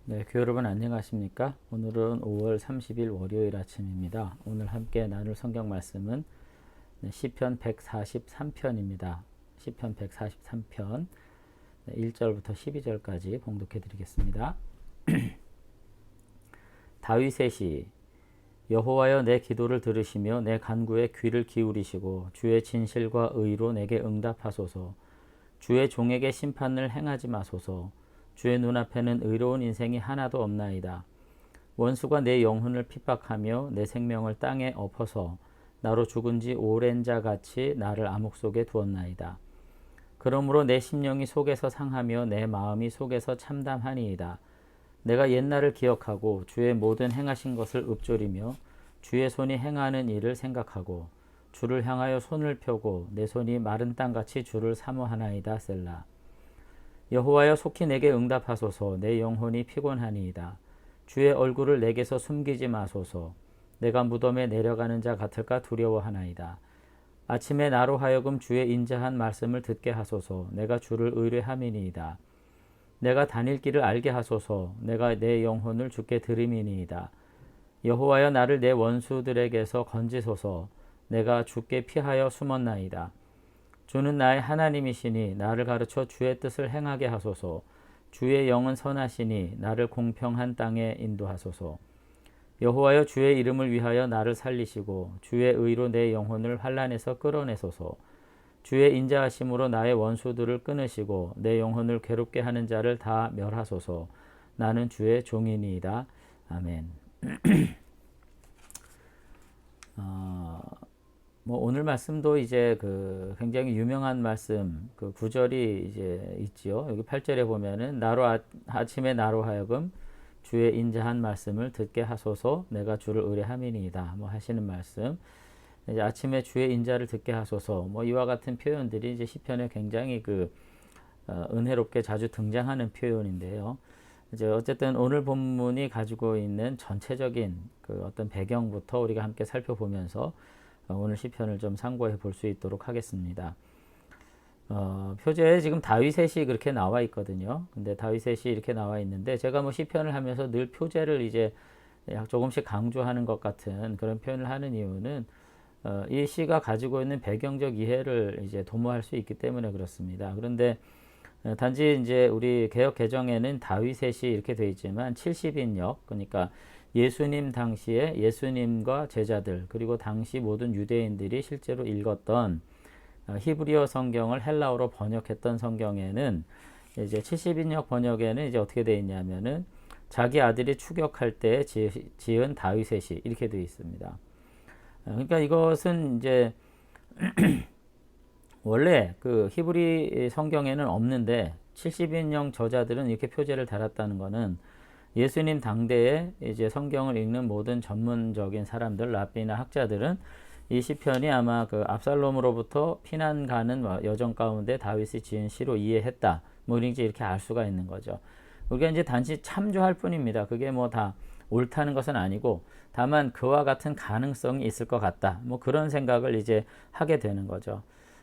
네, 교회 여러분 안녕하십니까? 오늘은 5월 30일 월요일 아침입니다. 오늘 함께 나눌 성경 말씀은 시편 143편입니다. 시편 143편 1절부터 12절까지 봉독해 드리겠습니다. 다윗의 시. 여호와여, 내 기도를 들으시며 내 간구에 귀를 기울이시고 주의 진실과 의로 내게 응답하소서. 주의 종에게 심판을 행하지 마소서. 주의 눈앞에는 의로운 인생이 하나도 없나이다. 원수가 내 영혼을 핍박하며 내 생명을 땅에 엎어서 나로 죽은 지 오랜 자 같이 나를 암흑 속에 두었나이다. 그러므로 내 심령이 속에서 상하며 내 마음이 속에서 참담하니이다. 내가 옛날을 기억하고 주의 모든 행하신 것을 읊조리며 주의 손이 행하는 일을 생각하고 주를 향하여 손을 펴고 내 손이 마른 땅같이 주를 사모하나이다. 셀라. 여호와여, 속히 내게 응답하소서. 내 영혼이 피곤하니이다. 주의 얼굴을 내게서 숨기지 마소서. 내가 무덤에 내려가는 자 같을까 두려워하나이다. 아침에 나로 하여금 주의 인자한 말씀을 듣게 하소서. 내가 주를 의뢰함이니이다. 내가 다닐 길을 알게 하소서. 내가 내 영혼을 주께 드림이니이다. 여호와여, 나를 내 원수들에게서 건지소서. 내가 주께 피하여 숨었나이다. 주는 나의 하나님이시니 나를 가르쳐 주의 뜻을 행하게 하소서. 주의 영은 선하시니 나를 공평한 땅에 인도하소서. 여호와여, 주의 이름을 위하여 나를 살리시고 주의 의로 내 영혼을 환난에서 끌어내소서. 주의 인자하심으로 나의 원수들을 끊으시고 내 영혼을 괴롭게 하는 자를 다 멸하소서. 나는 주의 종이니이다. 아멘. 오늘 말씀도 이제 굉장히 유명한 말씀, 구절이 이제 있지요. 여기 8절에 보면은 아침에 나로 하여금 주의 인자한 말씀을 듣게 하소서. 내가 주를 의뢰함이니이다. 하시는 말씀. 이제 아침에 주의 인자를 듣게 하소서. 이와 같은 표현들이 이제 시편에 굉장히 은혜롭게 자주 등장하는 표현인데요. 이제 어쨌든 오늘 본문이 가지고 있는 전체적인 어떤 배경부터 우리가 함께 살펴보면서 오늘 시편을 좀 참고해 볼 수 있도록 하겠습니다. 표제에 지금 다윗의 시 그렇게 나와 있거든요. 근데 다윗의 시 이렇게 나와 있는데 제가 시편을 하면서 늘 표제를 이제 조금씩 강조하는 것 같은 그런 표현을 하는 이유는 이 시가 가지고 있는 배경적 이해를 이제 도모할 수 있기 때문에 그렇습니다. 그런데 단지 이제 우리 개역 개정에는 다윗의 시 이렇게 되어 있지만 70인역, 그러니까 예수님 당시에 예수님과 제자들 그리고 당시 모든 유대인들이 실제로 읽었던 히브리어 성경을 헬라어로 번역했던 성경에는 이제 70인역 번역에는 이제 어떻게 되어 있냐면은 자기 아들이 추격할 때 지은 다윗의 시 이렇게 되어 있습니다. 그러니까 이것은 이제 원래 히브리 성경에는 없는데 70인용 저자들은 이렇게 표제를 달았다는 것은 예수님 당대에 이제 성경을 읽는 모든 전문적인 사람들, 랍비나 학자들은 이 시편이 아마 압살롬으로부터 피난 가는 여정 가운데 다윗이 지은 시로 이해했다. 이렇게 알 수가 있는 거죠. 우리가 이제 단지 참조할 뿐입니다. 그게 다 옳다는 것은 아니고 다만 그와 같은 가능성이 있을 것 같다. 그런 생각을 이제 하게 되는 거죠.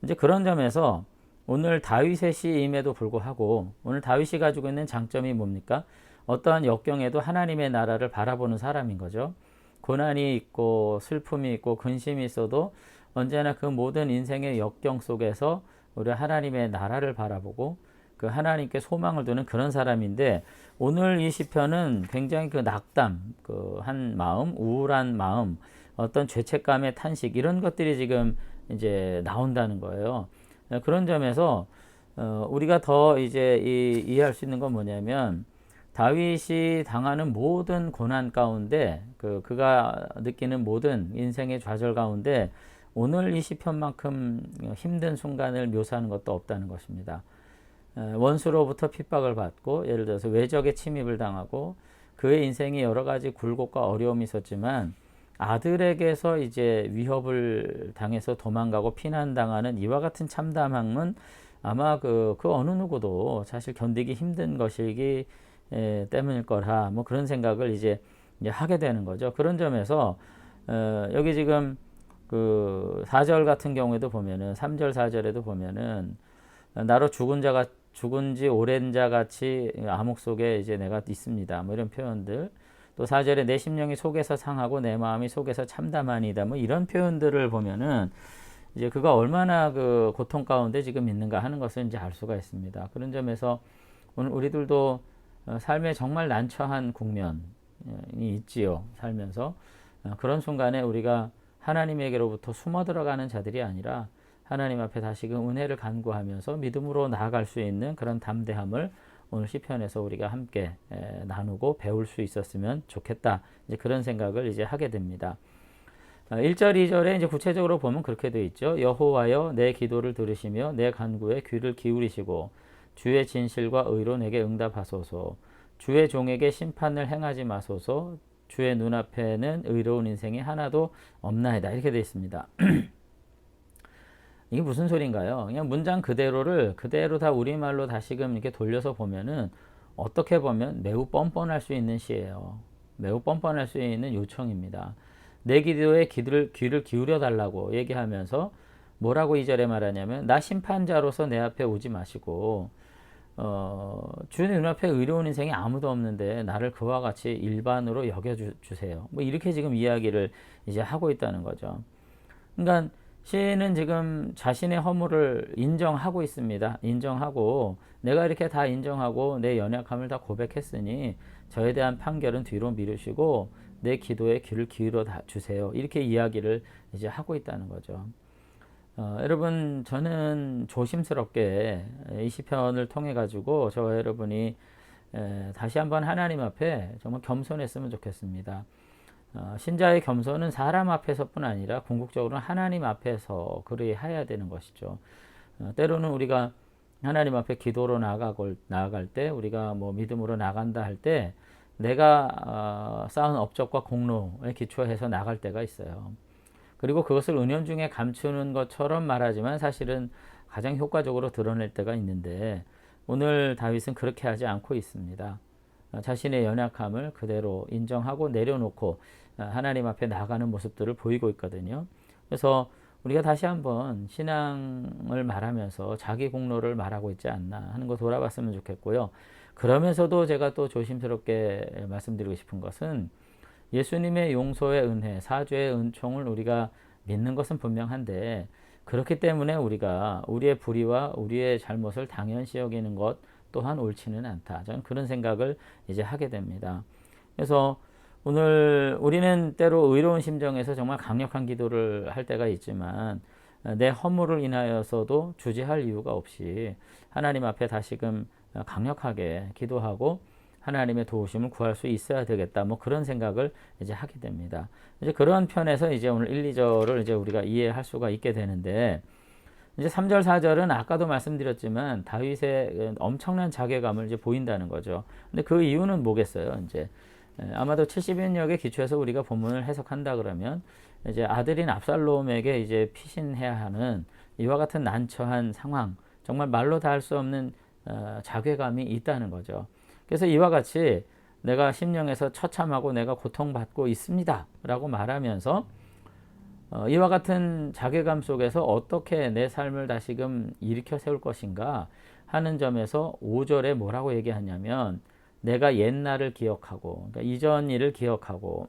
이제 그런 점에서 오늘 다윗의 시임에도 불구하고 오늘 다윗이 가지고 있는 장점이 뭡니까? 어떠한 역경에도 하나님의 나라를 바라보는 사람인 거죠. 고난이 있고 슬픔이 있고 근심이 있어도 언제나 그 모든 인생의 역경 속에서 우리 하나님의 나라를 바라보고 그 하나님께 소망을 두는 그런 사람인데 오늘 이 시편은 굉장히 낙담, 한 마음, 우울한 마음, 어떤 죄책감의 탄식 이런 것들이 지금 이제 나온다는 거예요. 그런 점에서 우리가 더 이제 이해할 수 있는 건 뭐냐면 다윗이 당하는 모든 고난 가운데 그가 느끼는 모든 인생의 좌절 가운데 오늘 이 시편만큼 힘든 순간을 묘사하는 것도 없다는 것입니다. 원수로부터 핍박을 받고 예를 들어서 외적의 침입을 당하고 그의 인생이 여러 가지 굴곡과 어려움이 있었지만 아들에게서 이제 위협을 당해서 도망가고 피난당하는 이와 같은 참담함은 아마 그 어느 누구도 사실 견디기 힘든 것이기 때문일 거라 그런 생각을 이제 하게 되는 거죠. 그런 점에서 여기 지금 4절 같은 경우에도 보면은 3절 4절에도 보면은 나로 죽은 자 죽은 지 오랜 자 같이 암흑 속에 이제 내가 있습니다. 뭐 이런 표현들. 또 4절에 내 심령이 속에서 상하고 내 마음이 속에서 참담하니다. 뭐 이런 표현들을 보면은 이제 그가 얼마나 그 고통 가운데 지금 있는가 하는 것을 이제 알 수가 있습니다. 그런 점에서 오늘 우리들도 삶에 정말 난처한 국면이 있지요. 살면서 그런 순간에 우리가 하나님에게로부터 숨어 들어가는 자들이 아니라 하나님 앞에 다시금 은혜를 간구하면서 믿음으로 나아갈 수 있는 그런 담대함을 오늘 시편에서 우리가 함께 나누고 배울 수 있었으면 좋겠다. 이제 그런 생각을 이제 하게 됩니다. 1절, 2절에 이제 구체적으로 보면 그렇게 되어 있죠. 여호와여 내 기도를 들으시며 내 간구에 귀를 기울이시고 주의 진실과 의로 내게 응답하소서. 주의 종에게 심판을 행하지 마소서. 주의 눈앞에는 의로운 인생이 하나도 없나이다. 이렇게 되어 있습니다. 이게 무슨 소린가요? 그냥 문장 그대로를 그대로 다 우리말로 다시금 이렇게 돌려서 보면은 어떻게 보면 매우 뻔뻔할 수 있는 시예요. 매우 뻔뻔할 수 있는 요청입니다. 내 기도에 귀를 기울여 달라고 얘기하면서 뭐라고 2절에 말하냐면 나 심판자로서 내 앞에 오지 마시고 주의 눈앞에 의로운 인생이 아무도 없는데 나를 그와 같이 일반으로 여겨주세요. 뭐 이렇게 지금 이야기를 이제 하고 있다는 거죠. 그러니까 시인은 지금 자신의 허물을 인정하고 있습니다. 인정하고 내가 이렇게 다 인정하고 내 연약함을 다 고백했으니 저에 대한 판결은 뒤로 미루시고 내 기도에 귀를 기울여 주세요. 이렇게 이야기를 이제 하고 있다는 거죠. 여러분 저는 조심스럽게 이 시편을 통해 가지고 저와 여러분이 다시 한번 하나님 앞에 정말 겸손했으면 좋겠습니다. 신자의 겸손은 사람 앞에서뿐 아니라 궁극적으로는 하나님 앞에서 그리해야 되는 것이죠. 때로는 우리가 하나님 앞에 기도로 나아갈 때 우리가 뭐 믿음으로 나간다 할 때 내가 쌓은 업적과 공로에 기초해서 나갈 때가 있어요. 그리고 그것을 은연중에 감추는 것처럼 말하지만 사실은 가장 효과적으로 드러낼 때가 있는데 오늘 다윗은 그렇게 하지 않고 있습니다. 자신의 연약함을 그대로 인정하고 내려놓고 하나님 앞에 나가는 모습들을 보이고 있거든요. 그래서 우리가 다시 한번 신앙을 말하면서 자기 공로를 말하고 있지 않나 하는 거 돌아봤으면 좋겠고요. 그러면서도 제가 또 조심스럽게 말씀드리고 싶은 것은 예수님의 용서의 은혜, 사죄의 은총을 우리가 믿는 것은 분명한데 그렇기 때문에 우리가 우리의 불의와 우리의 잘못을 당연시 여기는 것 또한 옳지는 않다. 저는 그런 생각을 이제 하게 됩니다. 그래서 오늘 우리는 때로 의로운 심정에서 정말 강력한 기도를 할 때가 있지만 내 허물을 인하여서도 주저할 이유가 없이 하나님 앞에 다시금 강력하게 기도하고 하나님의 도우심을 구할 수 있어야 되겠다. 뭐 그런 생각을 이제 하게 됩니다. 이제 그런 편에서 이제 오늘 1, 2절을 이제 우리가 이해할 수가 있게 되는데 이제 3절, 4절은 아까도 말씀드렸지만 다윗의 엄청난 자괴감을 이제 보인다는 거죠. 근데 그 이유는 뭐겠어요? 이제 아마도 70인역의 기초에서 우리가 본문을 해석한다 그러면 이제 아들인 압살롬에게 이제 피신해야 하는 이와 같은 난처한 상황, 정말 말로 다 할 수 없는 자괴감이 있다는 거죠. 그래서 이와 같이 내가 심령에서 처참하고 내가 고통받고 있습니다 라고 말하면서 이와 같은 자괴감 속에서 어떻게 내 삶을 다시금 일으켜 세울 것인가 하는 점에서 5절에 뭐라고 얘기하냐면 내가 옛날을 기억하고 그러니까 이전 일을 기억하고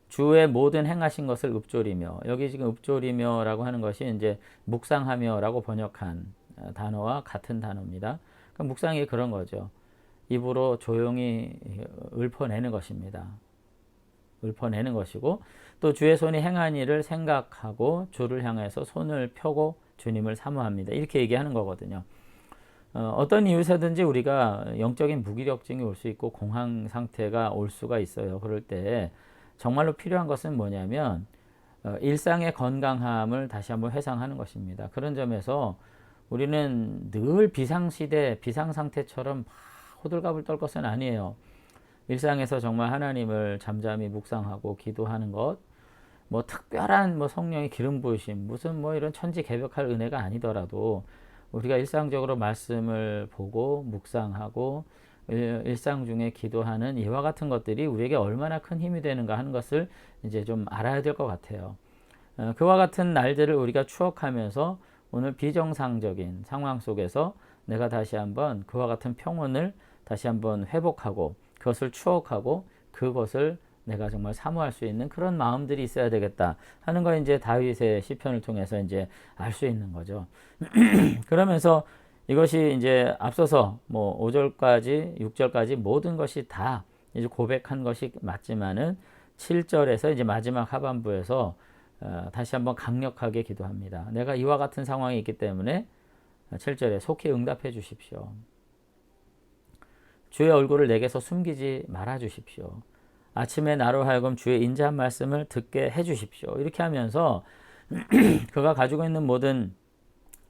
주의 모든 행하신 것을 읊조리며 여기 지금 읊조리며라고 하는 것이 이제 묵상하며라고 번역한 단어와 같은 단어입니다. 그러니까 묵상이 그런 거죠. 입으로 조용히 읊어내는 것입니다. 읊어내는 것이고 또 주의 손이 행한 일을 생각하고 주를 향해서 손을 펴고 주님을 사모합니다. 이렇게 얘기하는 거거든요. 어떤 이유에서든지 우리가 영적인 무기력증이 올 수 있고 공황 상태가 올 수가 있어요. 그럴 때 정말로 필요한 것은 뭐냐면 일상의 건강함을 다시 한번 회상하는 것입니다. 그런 점에서 우리는 늘 비상시대, 비상상태처럼 호들갑을 떨 것은 아니에요. 일상에서 정말 하나님을 잠잠히 묵상하고 기도하는 것, 뭐 특별한 뭐 성령의 기름 부으심, 무슨 뭐 이런 천지개벽할 은혜가 아니더라도 우리가 일상적으로 말씀을 보고 묵상하고 일상 중에 기도하는 이와 같은 것들이 우리에게 얼마나 큰 힘이 되는가 하는 것을 이제 좀 알아야 될 것 같아요. 그와 같은 날들을 우리가 추억하면서 오늘 비정상적인 상황 속에서 내가 다시 한번 그와 같은 평온을 다시 한번 회복하고 그것을 추억하고 그것을 내가 정말 사모할 수 있는 그런 마음들이 있어야 되겠다 하는 거 이제 다윗의 시편을 통해서 이제 알 수 있는 거죠. 그러면서 이것이 이제 앞서서 뭐 5절까지 6절까지 모든 것이 다 이제 고백한 것이 맞지만은 7절에서 이제 마지막 하반부에서 다시 한번 강력하게 기도합니다. 내가 이와 같은 상황이 있기 때문에 7절에 속히 응답해 주십시오. 주의 얼굴을 내게서 숨기지 말아 주십시오. 아침에 나로 하여금 주의 인자한 말씀을 듣게 해 주십시오. 이렇게 하면서 그가 가지고 있는 모든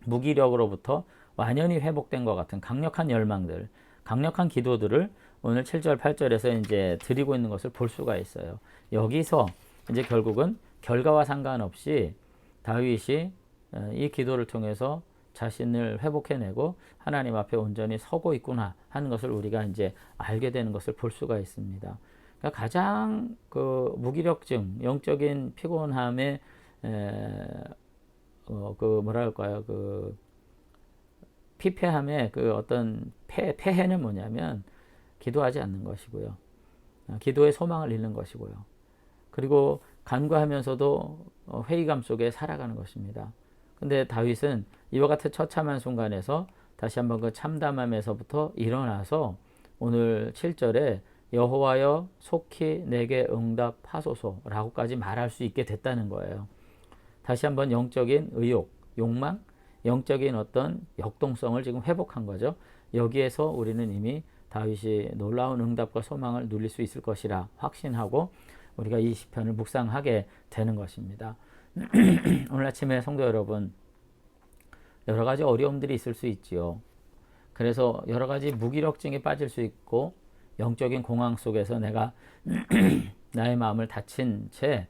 무기력으로부터 완연히 회복된 것 같은 강력한 열망들, 강력한 기도들을 오늘 7절, 8절에서 이제 드리고 있는 것을 볼 수가 있어요. 여기서 이제 결국은 결과와 상관없이 다윗이 이 기도를 통해서 자신을 회복해내고 하나님 앞에 온전히 서고 있구나 하는 것을 우리가 이제 알게 되는 것을 볼 수가 있습니다. 그러니까 가장 그 무기력증, 영적인 피곤함의 그 뭐랄까요, 그 피폐함의 그 어떤 폐해는 뭐냐면 기도하지 않는 것이고요. 기도의 소망을 잃는 것이고요. 그리고 간구하면서도 회의감 속에 살아가는 것입니다. 근데 다윗은 이와 같은 처참한 순간에서 다시 한번 그 참담함에서부터 일어나서 오늘 7절에 여호와여 속히 내게 응답하소서라고까지 말할 수 있게 됐다는 거예요. 다시 한번 영적인 의욕, 욕망, 영적인 어떤 역동성을 지금 회복한 거죠. 여기에서 우리는 이미 다윗이 놀라운 응답과 소망을 누릴 수 있을 것이라 확신하고 우리가 이 시편을 묵상하게 되는 것입니다. 오늘 아침에 성도 여러분, 여러 가지 어려움들이 있을 수 있지요. 그래서 여러 가지 무기력증에 빠질 수 있고 영적인 공황 속에서 내가 나의 마음을 닫힌 채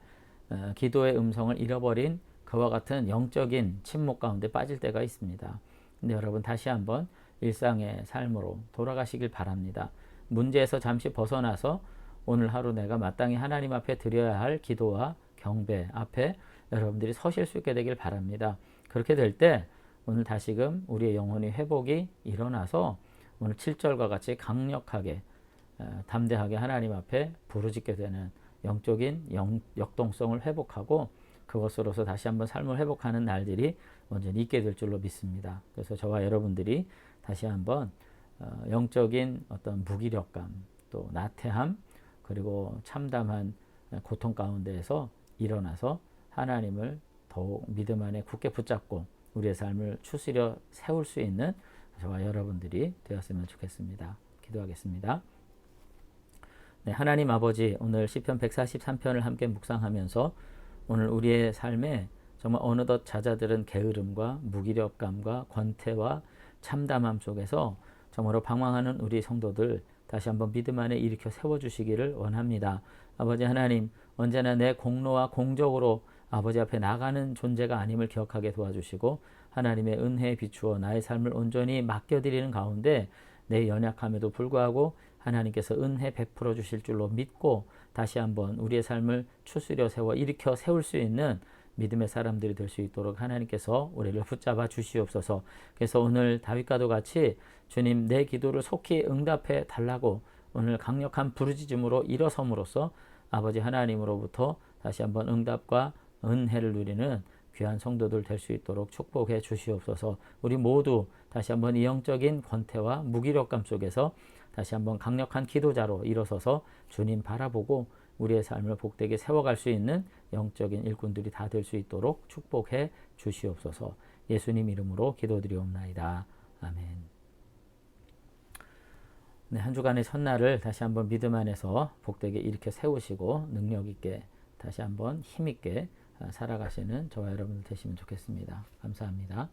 기도의 음성을 잃어버린 그와 같은 영적인 침묵 가운데 빠질 때가 있습니다. 근데 여러분 다시 한번 일상의 삶으로 돌아가시길 바랍니다. 문제에서 잠시 벗어나서 오늘 하루 내가 마땅히 하나님 앞에 드려야 할 기도와 경배 앞에 여러분들이 서실 수 있게 되길 바랍니다. 그렇게 될 때 오늘 다시금 우리의 영혼이 회복이 일어나서 오늘 7절과 같이 강력하게 담대하게 하나님 앞에 부르짖게 되는 영적인 역동성을 회복하고 그것으로서 다시 한번 삶을 회복하는 날들이 온전히 있게 될 줄로 믿습니다. 그래서 저와 여러분들이 다시 한번 영적인 어떤 무기력감, 또 나태함, 그리고 참담한 고통 가운데에서 일어나서 하나님을 더욱 믿음 안에 굳게 붙잡고 우리의 삶을 추스려 세울 수 있는 저와 여러분들이 되었으면 좋겠습니다. 기도하겠습니다. 네, 하나님 아버지, 오늘 시편 143편을 함께 묵상하면서 오늘 우리의 삶에 정말 어느덧 잦아들은 게으름과 무기력감과 권태와 참담함 속에서 정말로 방황하는 우리 성도들 다시 한번 믿음 안에 일으켜 세워주시기를 원합니다. 아버지 하나님, 언제나 내 공로와 공적으로 아버지 앞에 나가는 존재가 아님을 기억하게 도와주시고 하나님의 은혜에 비추어 나의 삶을 온전히 맡겨드리는 가운데 내 연약함에도 불구하고 하나님께서 은혜 베풀어 주실 줄로 믿고 다시 한번 우리의 삶을 추스려 세워 일으켜 세울 수 있는 믿음의 사람들이 될 수 있도록 하나님께서 우리를 붙잡아 주시옵소서. 그래서 오늘 다윗과도 같이 주님 내 기도를 속히 응답해 달라고 오늘 강력한 부르짖음으로 일어섬으로써 아버지 하나님으로부터 다시 한번 응답과 은혜를 누리는 귀한 성도들 될 수 있도록 축복해 주시옵소서. 우리 모두 다시 한번 이 영적인 권태와 무기력감 속에서 다시 한번 강력한 기도자로 일어서서 주님 바라보고 우리의 삶을 복되게 세워갈 수 있는 영적인 일꾼들이 다 될 수 있도록 축복해 주시옵소서. 예수님 이름으로 기도드리옵나이다. 아멘. 네, 한 주간의 첫날을 다시 한번 믿음 안에서 복되게 일으켜 세우시고 능력 있게 다시 한번 힘 있게 살아가시는 저와 여러분들 되시면 좋겠습니다. 감사합니다.